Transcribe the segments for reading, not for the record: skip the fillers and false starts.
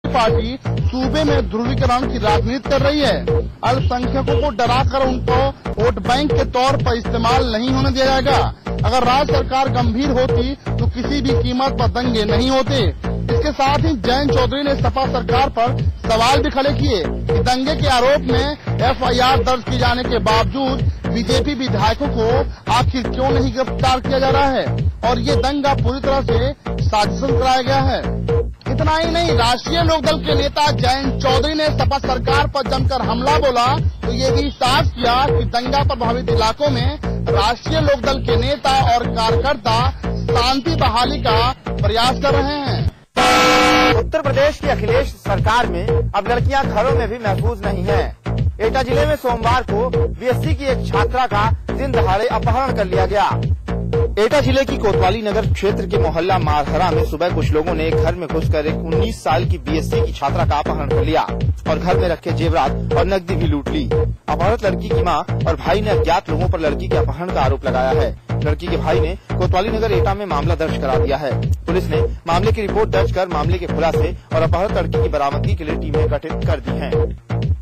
Party सूबे में ध्रुवीकरण की राजनीति कर रही है। अल्पसंख्यकों को डराकर उनको वोट बैंक के तौर पर इस्तेमाल नहीं होने दिया जाएगा। अगर राज्य सरकार गंभीर होती तो किसी भी कीमत पर दंगे नहीं होते। इसके साथ ही जयंत चौधरी ने सपा सरकार पर सवाल भी खड़े किए कि दंगे के आरोप में एफआईआर दर्ज किए जाने के बावजूद बीजेपी विधायकों को आखिर क्यों नहीं गिरफ्तार किया जा रहा है और ये दंगा पूरी तरह से साजिश कराया गया है। इतना ही नहीं, राष्ट्रीय लोकदल के नेता जयंत चौधरी ने सपा सरकार पर जमकर हमला बोला तो ये भी साफ किया कि दंगा प्रभावित इलाकों में राष्ट्रीय लोकदल के नेता और कार्यकर्ता शांति बहाली का प्रयास कर रहे हैं। उत्तर प्रदेश की अखिलेश सरकार में अब लड़कियां घरों में भी महफूज नहीं हैं। एटा जिले में सोमवार को बीएससी की एक छात्रा का दिन दहाड़े अपहरण कर लिया गया। एटा जिले की कोतवाली नगर क्षेत्र के मोहल्ला मारहरा में सुबह कुछ लोगों ने घर में घुसकर एक 19 साल की बीएससी की छात्रा का अपहरण कर लिया और घर में रखे जेवरात और नकदी भी लूट ली। अपहृत लड़की की मां और भाई ने अज्ञात लोगों पर लड़की के अपहरण का आरोप लगाया है। लड़की के भाई ने कोतवाली नगर एटा में मामला दर्ज करा दिया है। पुलिस ने मामले की रिपोर्ट दर्ज कर मामले के खुलासे और अपहृत लड़की की बरामदगी के लिए टीमें गठित कर दी हैं।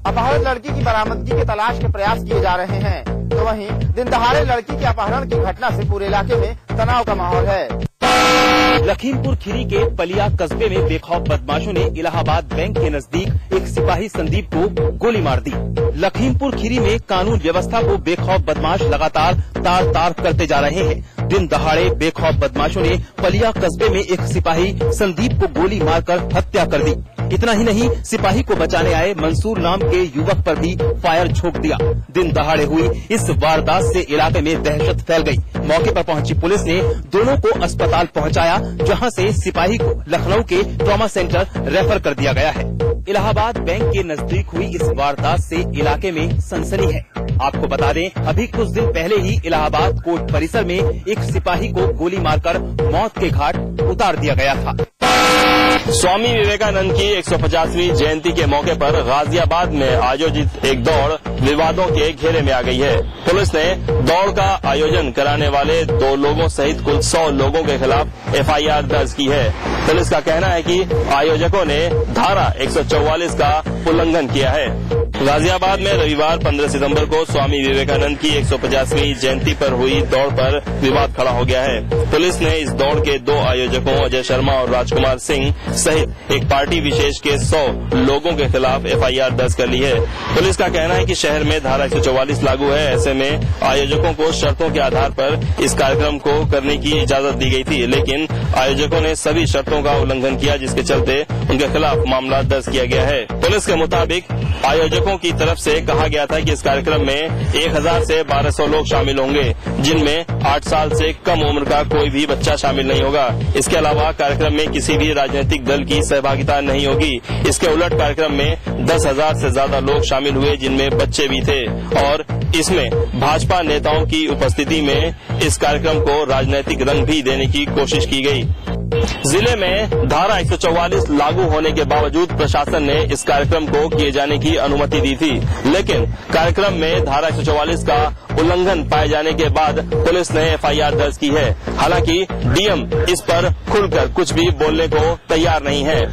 अपहृत लड़की की बरामदगी के तलाश के प्रयास किए जा रहे हैं, तो वहीं दिन दहाड़े लड़की के अपहरण की घटना से पूरे इलाके में तनाव का माहौल है। लखीमपुर खीरी के पलिया कस्बे में बेखौफ बदमाशों ने इलाहाबाद बैंक के नजदीक एक सिपाही संदीप को गोली मार दी। लखीमपुर खीरी में कानून व्यवस्था को बेखौफ बदमाश लगातार तार तार करते जा रहे हैं। दिन दहाड़े बेखौफ बदमाशों ने पलिया कस्बे में एक सिपाही संदीप को गोली मारकर हत्या कर दी। इतना ही नहीं, सिपाही को बचाने आए मंसूर नाम के युवक पर भी फायर झोंक दिया। दिन दहाड़े हुई इस वारदात से इलाके में दहशत फैल गई। मौके पर पहुंची पुलिस ने दोनों को अस्पताल पहुंचाया, जहां से सिपाही को लखनऊ के ट्रॉमा सेंटर रेफर कर दिया गया है। इलाहाबाद बैंक के नजदीक हुई इस वारदात से इलाके में सनसनी है। आपको बता दें, अभी कुछ दिन पहले ही इलाहाबाद कोर्ट परिसर में एक सिपाही को गोली मारकर मौत के घाट उतार दिया गया था। स्वामी विवेकानंद की 150वीं जयंती के मौके पर गाजियाबाद में आयोजित एक दौड़ विवादों के घेरे में आ गई है। पुलिस ने दौड़ का आयोजन कराने वाले 2 लोगों सहित कुल 100 लोगों के खिलाफ एफआईआर दर्ज की है। पुलिस का कहना है कि आयोजकों ने धारा 144 का उल्लंघन किया है। गाजियाबाद में रविवार 15 सितंबर को स्वामी विवेकानंद की 150वीं जयंती पर हुई दौड़ पर विवाद खड़ा हो गया है। पुलिस ने इस दौड़ के 2 आयोजकों अजय शर्मा और राजकुमार सिंह सहित एक पार्टी विशेष के 100 लोगों के खिलाफ एफआईआर दर्ज कर ली है। पुलिस का कहना है कि शहर में धारा 144 लागू है। ऐसे में आयोजकों को शर्तों के आधार पर इस कार्यक्रम को करने की इजाजत दी गई थी, लेकिन आयोजकों ने सभी शर्तों का उल्लंघन किया, जिसके चलते उनके खिलाफ मामला दर्ज किया गया है। पुलिस के मुताबिक आयोजकों की तरफ से कहा गया था कि इस कार्यक्रम में 1000 से 1200 लोग शामिल होंगे, जिनमें 8 साल से कम उम्र का कोई भी बच्चा शामिल नहीं होगा। इसके अलावा कार्यक्रम में किसी भी राजनीतिक दल की सहभागिता नहीं होगी। इसके उलट कार्यक्रम में 10,000 से ज्यादा लोग शामिल हुए, जिनमें बच्चे भी थे, और इसमें भाजपा नेताओं की उपस्थिति में इस कार्यक्रम को राजनीतिक रंग भी देने की कोशिश की गई। जिले में धारा 144 लागू होने के बावजूद प्रशासन ने इस कार्यक्रम को किए जाने की अनुमति दी थी, लेकिन कार्यक्रम में धारा 144 का उल्लंघन पाए जाने के बाद पुलिस ने एफआईआर दर्ज की है। हालांकि डीएम इस पर खुलकर कुछ भी बोलने को तैयार नहीं है।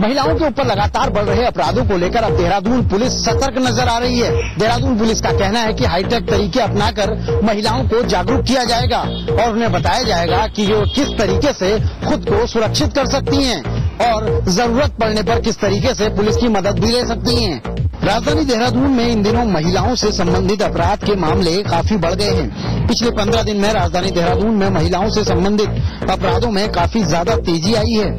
महिलाओं के ऊपर लगातार बढ़ रहे अपराधों को लेकर अब देहरादून पुलिस सतर्क नजर आ रही है। देहरादून पुलिस का कहना है कि हाईटेक तरीके अपनाकर महिलाओं को जागरूक किया जाएगा और उन्हें बताया जाएगा कि वो किस तरीके से खुद को सुरक्षित कर सकती हैं और जरूरत पड़ने पर किस तरीके से पुलिस की मदद भी ले सकती हैं। राजधानी देहरादून में इन दिनों महिलाओं से संबंधित अपराध के मामले काफी बढ़ गए हैं। पिछले 15 दिन में राजधानी देहरादून में महिलाओं से संबंधित अपराधों में काफी ज्यादा तेजी आई है।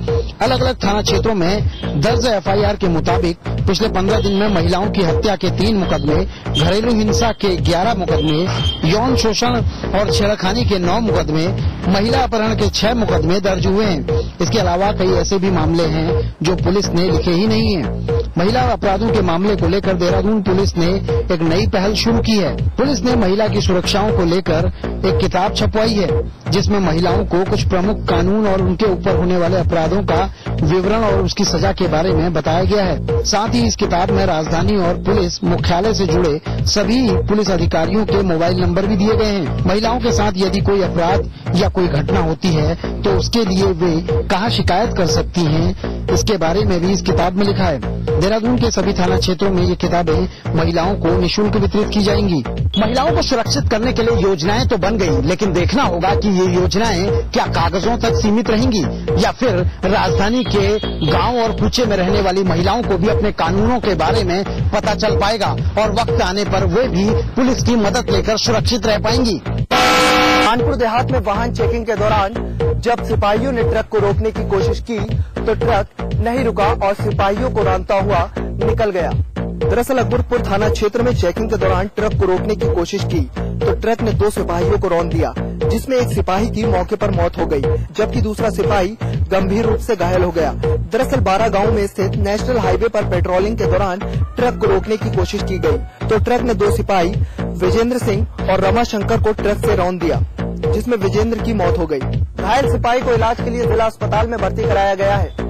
अलग अलग थाना क्षेत्रों में दर्ज एफआईआर के मुताबिक पिछले 15 दिन में महिलाओं की हत्या के 3 मुकदमे, घरेलू हिंसा के 11 मुकदमे, यौन शोषण और छेड़खानी के 9 मुकदमे, महिला अपहरण के 6 मुकदमे दर्ज हुए हैं। इसके अलावा कई ऐसे भी मामले हैं जो पुलिस ने लिखे ही नहीं है। महिला अपराधों के मामले को लेकर देहरादून पुलिस ने एक नई पहल शुरू की है। पुलिस ने महिला की सुरक्षाओं को लेकर एक किताब छपवाई है, जिसमें महिलाओं को कुछ प्रमुख कानून और उनके ऊपर होने वाले अपराधों का विवरण और उसकी सजा के बारे में बताया गया है। साथ ही इस किताब में राजधानी और पुलिस मुख्यालय से जुड़े सभी पुलिस अधिकारियों के मोबाइल नंबर भी दिए गए हैं। महिलाओं के साथ यदि कोई अपराध या कोई घटना होती है तो उसके लिए वे कहाँ शिकायत कर सकती हैं, इसके बारे में भी इस किताब में लिखा है। देहरादून के सभी थाना क्षेत्रों में ये किताबें महिलाओं को निःशुल्क वितरित की जाएंगी। महिलाओं को सुरक्षित करने के लिए योजनाएं तो बन गई, लेकिन देखना होगा कि ये योजनाएं क्या कागजों तक सीमित रहेंगी या फिर राजधानी के गांव और कूचे में रहने वाली महिलाओं को भी अपने कानूनों के बारे में पता चल पाएगा और वक्त आने पर वे भी पुलिस की मदद लेकर सुरक्षित रह पाएंगी। कानपुर देहात में वाहन चेकिंग के दौरान जब सिपाहियों ने ट्रक को रोकने की कोशिश की तो ट्रक नहीं रुका और सिपाहियों को रौंदता हुआ निकल गया। दरअसल अकबरपुर थाना क्षेत्र में चेकिंग के दौरान ट्रक को रोकने की कोशिश की तो ट्रक ने 2 सिपाहियों को रौंद दिया, जिसमें एक सिपाही की मौके पर मौत हो गई, जबकि दूसरा सिपाही गंभीर रूप से घायल हो गया। दरअसल 12 गांव में स्थित नेशनल हाईवे पर पेट्रोलिंग के दौरान ट्रक को रोकने की कोशिश की गई तो ट्रक ने 2 सिपाही विजेंद्र सिंह और रमाशंकर को ट्रक से रौंद दिया, जिसमें विजेंद्र की मौत हो गई। घायल सिपाही को इलाज के लिए जिला अस्पताल में भर्ती कराया गया है।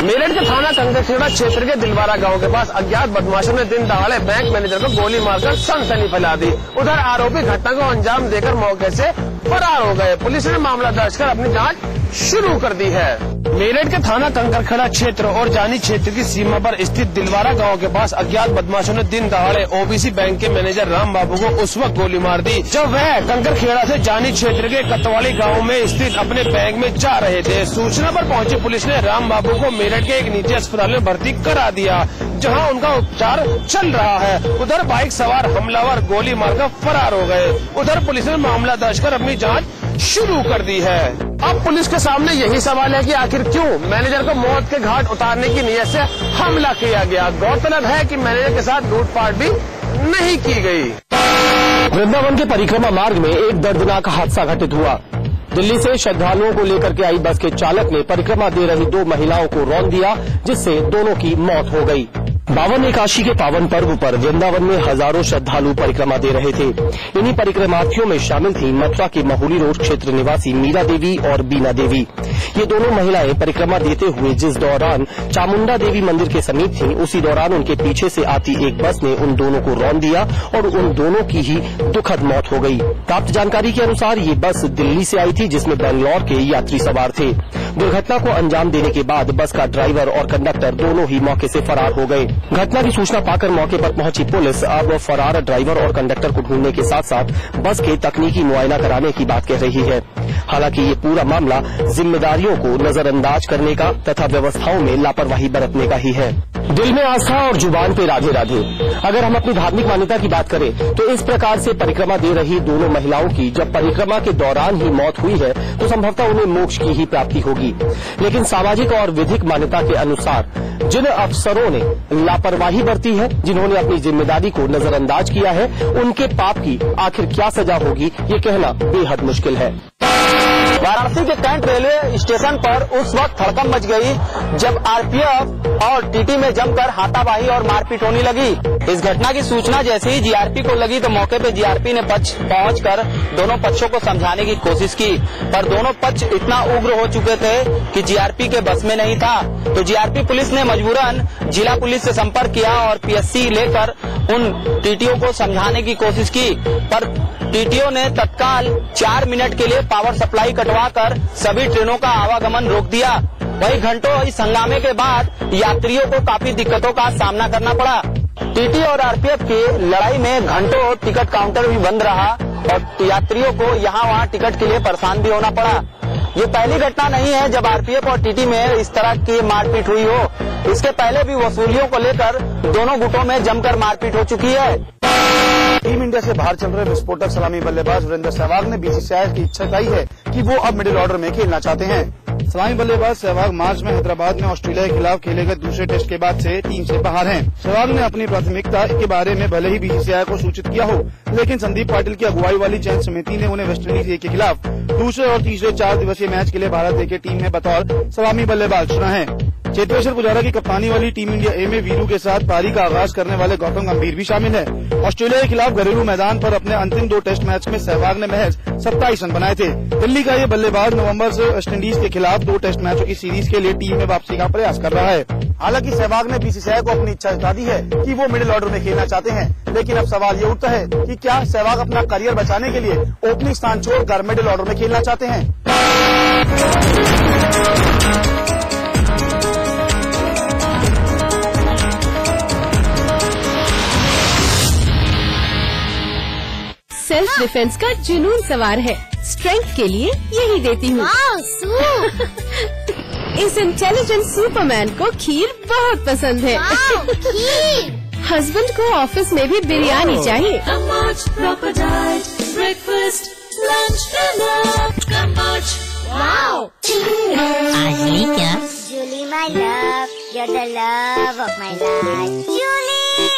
मेरठ के थाना कंकरखेड़ा क्षेत्र के दिलवारा गांव के पास अज्ञात बदमाशों ने दिन दहाड़े बैंक मैनेजर को गोली मारकर सनसनी फैला दी। उधर आरोपी घटना को अंजाम देकर मौके से फरार हो गए। पुलिस ने मामला दर्ज कर अपनी जांच शुरू कर दी है। मेरठ के थाना कंकरखेड़ा क्षेत्र और जानी क्षेत्र की सीमा पर स्थित दिलवारा गांव के पास अज्ञात बदमाशों ने दिन दहाड़े ओबीसी बैंक के मैनेजर राम बाबू को उस वक्त गोली मार दी जब वह कंकरखेड़ा से जानी क्षेत्र के कतवाली गांव में स्थित अपने बैंक में जा रहे थे। सूचना पर पहुंची पुलिस ने राम बाबू को मेरठ के एक निजी अस्पताल में भर्ती करा दिया, जहां उनका उपचार चल रहा है। उधर बाइक सवार हमलावर गोली मारकर फरार हो गए। उधर पुलिस ने मामला दर्ज कर अपनी जांच शुरू कर दी है। अब पुलिस के सामने यही सवाल है कि आखिर क्यों मैनेजर को मौत के घाट उतारने की नीयत से हमला किया गया। गौरतलब है कि मैनेजर के साथ लूटपाट भी नहीं की गई। वृंदावन के परिक्रमा मार्ग में एक दर्दनाक हादसा घटित हुआ। दिल्ली से श्रद्धालुओं को लेकर के आई बस के चालक ने परिक्रमा दे रही 2 महिलाओं को रौंद दिया, जिससे दोनों की मौत हो गई। 52 एकादशी के पावन पर्व पर वृंदावन में हजारों श्रद्धालु परिक्रमा दे रहे थे। इन्हीं परिक्रमार्थियों में शामिल थी मथुरा के महुली रोड क्षेत्र निवासी मीरा देवी और बीना देवी। ये दोनों महिलाएं परिक्रमा देते हुए जिस दौरान चामुंडा देवी मंदिर के समीप थीं, उसी दौरान उनके पीछे से आती एक बस ने उन दोनों को रौंद दिया और उन दोनों की ही दुखद मौत हो गई। प्राप्त जानकारी के अनुसार ये बस दिल्ली से आई थी, जिसमें बेंगलौर के यात्री सवार थे। दुर्घटना को अंजाम देने के बाद बस का ड्राइवर और कंडक्टर दोनों ही मौके से फरार हो गए। घटना की सूचना पाकर मौके पर पहुंची पुलिस अब फरार ड्राइवर और कंडक्टर को ढूंढने के साथ साथ बस के तकनीकी मुआयना कराने की बात कह रही है। हालांकि ये पूरा मामला जिम्मेदारियों को नजरअंदाज करने का तथा व्यवस्थाओं में लापरवाही बरतने का ही है। दिल में आस्था और जुबान पे राधे राधे। अगर हम अपनी धार्मिक मान्यता की बात करें तो इस प्रकार से परिक्रमा दे रही दोनों महिलाओं की जब परिक्रमा के दौरान ही मौत हुई है तो संभवतः उन्हें मोक्ष की ही प्राप्ति होगी। लेकिन सामाजिक और विधिक मान्यता के अनुसार जिन अफसरों ने लापरवाही बरती है, जिन्होंने अपनी जिम्मेदारी को नजरअंदाज किया है, उनके पाप की आखिर क्या सजा होगी ये कहना बेहद मुश्किल है। वाराणसी के कैंट रेलवे स्टेशन पर उस वक्त हड़कंप मच गई जब आरपीएफ और टीटी में जमकर हाथापाई और मारपीट होने लगी। इस घटना की सूचना जैसे ही जीआरपी को लगी तो मौके पे जीआरपी ने पहुंचकर दोनों पक्षों को समझाने की कोशिश की, पर दोनों पक्ष इतना उग्र हो चुके थे कि जीआरपी के बस में नहीं था। तो जीआरपी पुलिस ने मजबूरन जिला पुलिस से संपर्क किया और पीएससी लेकर उन टीटीओ को समझाने की कोशिश की, पर टीटीओ ने तत्काल 4 मिनट के लिए पावर सप्लाई कटवाकर सभी ट्रेनों का आवागमन रोक दिया। वहीं घंटों इस हंगामे के बाद यात्रियों को काफी दिक्कतों का सामना करना पड़ा। टीटी और आरपीएफ की लड़ाई में घंटों टिकट काउंटर भी बंद रहा और यात्रियों को यहाँ वहाँ टिकट के लिए परेशान भी होना पड़ा। ये पहली घटना नहीं है जब आरपीएफ और टीटी में इस तरह की मारपीट हुई हो। इसके पहले भी वसूलियों को लेकर दोनों गुटों में जमकर मारपीट हो चुकी है। टीम इंडिया से बाहर चल रहे विस्फोटक सलामी बल्लेबाज वीरेंद्र सहवाग ने बीसीसीआई की इच्छा जताई है कि वो अब मिडिल ऑर्डर में खेलना चाहते हैं। सलामी बल्लेबाज सहवाग मार्च में हैदराबाद में ऑस्ट्रेलिया के खिलाफ खेले गए दूसरे टेस्ट के बाद से टीम से बाहर हैं। सहवाग ने अपनी प्राथमिकता के बारे में भले ही बीसीसीआई को सूचित किया हो, लेकिन संदीप पाटिल की अगुवाई वाली चयन समिति ने उन्हें वेस्टइंडीज के खिलाफ दूसरे और तीसरे 4 दिवसीय मैच के लिए भारत ए की टीम में बतौर सलामी बल्लेबाज चुना है। चेतेश्वर पुजारा की कप्तानी वाली टीम इंडिया ए में वीरू के साथ पारी का आगाज करने वाले गौतम गंभीर भी शामिल है। ऑस्ट्रेलिया के खिलाफ घरेलू मैदान पर अपने अंतिम 2 टेस्ट मैच में सहवाग ने महज 27 रन बनाए थे। दिल्ली का ये बल्लेबाज नवंबर से वेस्ट इंडीज के खिलाफ 2 टेस्ट मैचों की सीरीज के लिए टीम में वापसी का प्रयास कर रहा है। हालांकि सहवाग ने बीसीसीआई को अपनी इच्छा जता दी है कि वो मिडिल ऑर्डर में खेलना चाहते हैं, लेकिन अब सवाल ये उठता है कि क्या सहवाग अपना करियर बचाने के लिए ओपनिंग स्थान छोड़कर मिडिल ऑर्डर में खेलना चाहते हैं। सेल्फ डिफेंस का जुनून सवार है, स्ट्रेंथ के लिए यही देती हूँ। इस इंटेलिजेंट सुपरमैन को खीर बहुत पसंद है। हस्बैंड को ऑफिस में भी बिरयानी चाहिए। आजली क्या? Julie, my love, you're the love of my life. Julie!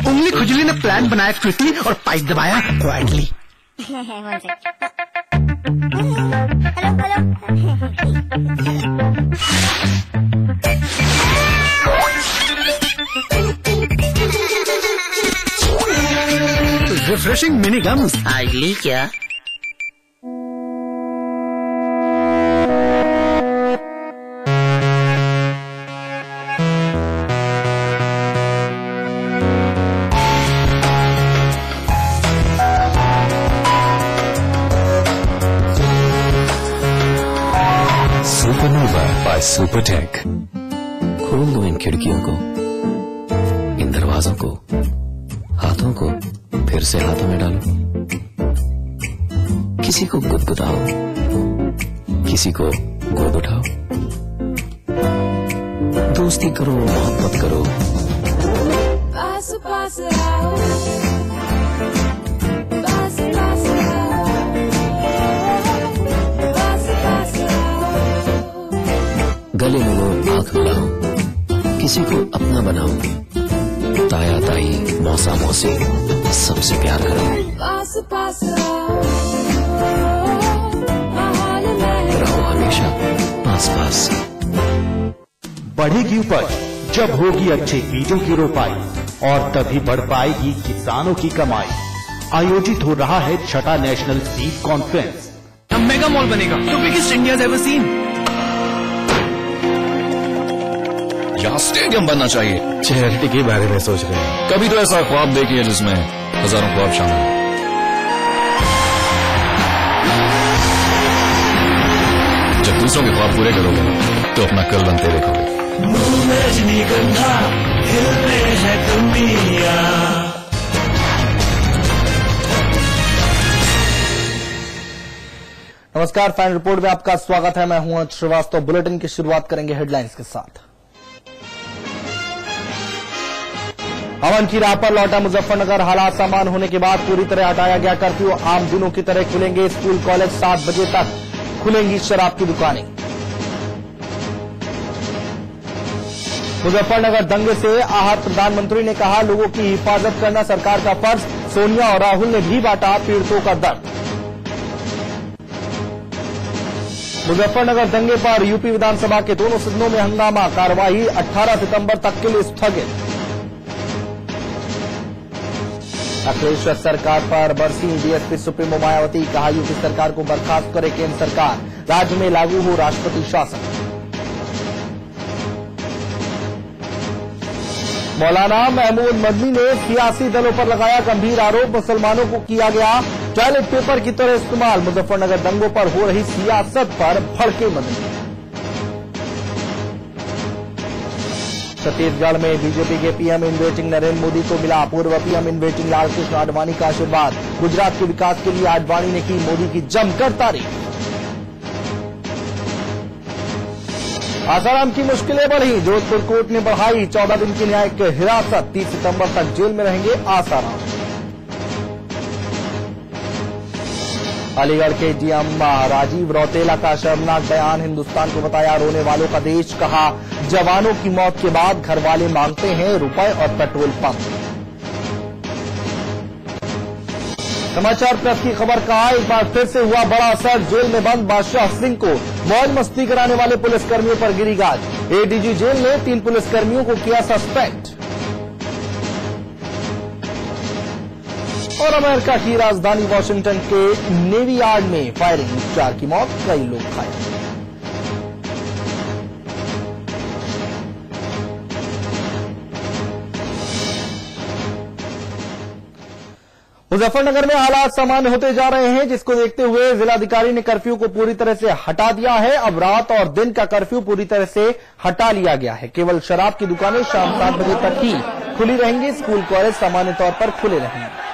उंगली खुजली ने प्लान बनाया क्विकली और पाइप दबाया क्वाइटली। Refreshing mini gums. आजली क्या? Supernova by supertech. खोल दो इन खिड़कियों को, इन दरवाजों को, हाथों को फिर से हाथों में डालो। किसी को गुदगुदाओ, किसी को गोद उठाओ। दोस्ती करो, मोहब्बत करो। पास पास आओ, पास पास आओ, पास पास आओ। गले मिलो, आंख मिलाओ, किसी को अपना बनाओ। ताया ताई, मौसा मौसी, सबसे प्यार करो। पास पास आओ, रहो हमेशा पास पास। बढ़ेगी उपज जब होगी अच्छे बीजों की रोपाई, और तभी बढ़ पाएगी किसानों की कमाई। आयोजित हो रहा है 6ठा national seed conference. Mega mall बनेगा, the biggest India ever seen. यहाँ स्टेडियम बनना चाहिए। चैरिटी के बारे में सोच रहे हैं। कभी तो ऐसा ख्वाब देखिए जिसमें हजारों ख्वाब शामिल हैं। जब दूसरों के ख्वाब पूरे करोगे तो अपना कल बनते देखोगे। रजनीगंधा हिलने है दुनिया। नमस्कार, फाइनल रिपोर्ट में आपका स्वागत है। मैं हूं श्रीवास्तव। बुलेटिन की शुरुआत करेंगे हेडलाइंस के साथ। हवन की राह पर लौटा मुजफ्फरनगर। हालात सामान्य होने के बाद पूरी तरह हटाया गया कर्फ्यू। आम दिनों की तरह खुलेंगे स्कूल कॉलेज। 7 बजे तक खुलेंगी शराब की दुकानें। मुजफ्फरनगर दंगे से आहत प्रधानमंत्री ने कहा, लोगों की हिफाजत करना सरकार का फर्ज। सोनिया और राहुल ने भी बांटा पीड़ितों का दर्द। मुजफ्फरनगर दंगे पर यूपी विधानसभा के दोनों सदनों में हंगामा। कार्यवाही 18 सितंबर तक के लिए स्थगित। अखिलेश सरकार पर बरसी बीएसपी सुप्रीमो मायावती। कहा, यूपी सरकार को बर्खास्त करे केंद्र सरकार। राज्य में लागू हो राष्ट्रपति शासन। मौलाना महमूद मदनी ने सियासी दलों पर लगाया गंभीर आरोप। मुसलमानों को किया गया टॉयलेट पेपर की तरह इस्तेमाल। मुजफ्फरनगर दंगों पर हो रही सियासत पर भड़के मदनी। छत्तीसगढ़ में बीजेपी के PM in waiting Narendra Modi को मिला पूर्व PM in waiting Lalkrishna Advani का आशीर्वाद। गुजरात के विकास के लिए आडवाणी ने की मोदी की जमकर तारीफ। आसाराम की मुश्किलें बढ़ी। जोधपुर कोर्ट ने बढ़ाई 14 दिन की न्यायिक हिरासत। 30 सितंबर तक जेल में रहेंगे आसाराम। अलीगढ़ के डीएम राजीव रौतेला का शर्मनाक बयान। हिंदुस्तान को बताया रोने वालों का देश। कहा, जवानों की मौत के बाद घर वाले मांगते हैं रुपए और पेट्रोल पंप। समाचार प्रेस की खबर का एक बार फिर से हुआ बड़ा असर। जेल में बंद बादशाह सिंह को मौज मस्ती कराने वाले पुलिसकर्मियों पर गिरी गाज। एडीजी जेल ने 3 पुलिसकर्मियों को किया सस्पेंड। और अमेरिका की राजधानी वॉशिंगटन के नेवी यार्ड में फायरिंग, 4 की मौत, कई लोग घायल। मुजफ्फरनगर में हालात सामान्य होते जा रहे हैं, जिसको देखते हुए जिलाधिकारी ने कर्फ्यू को पूरी तरह से हटा दिया है। अब रात और दिन का कर्फ्यू पूरी तरह से हटा लिया गया है। केवल शराब की दुकानें शाम 7 बजे तक ही खुली रहेंगी। स्कूल कॉलेज सामान्य तौर पर खुले रहेंगे।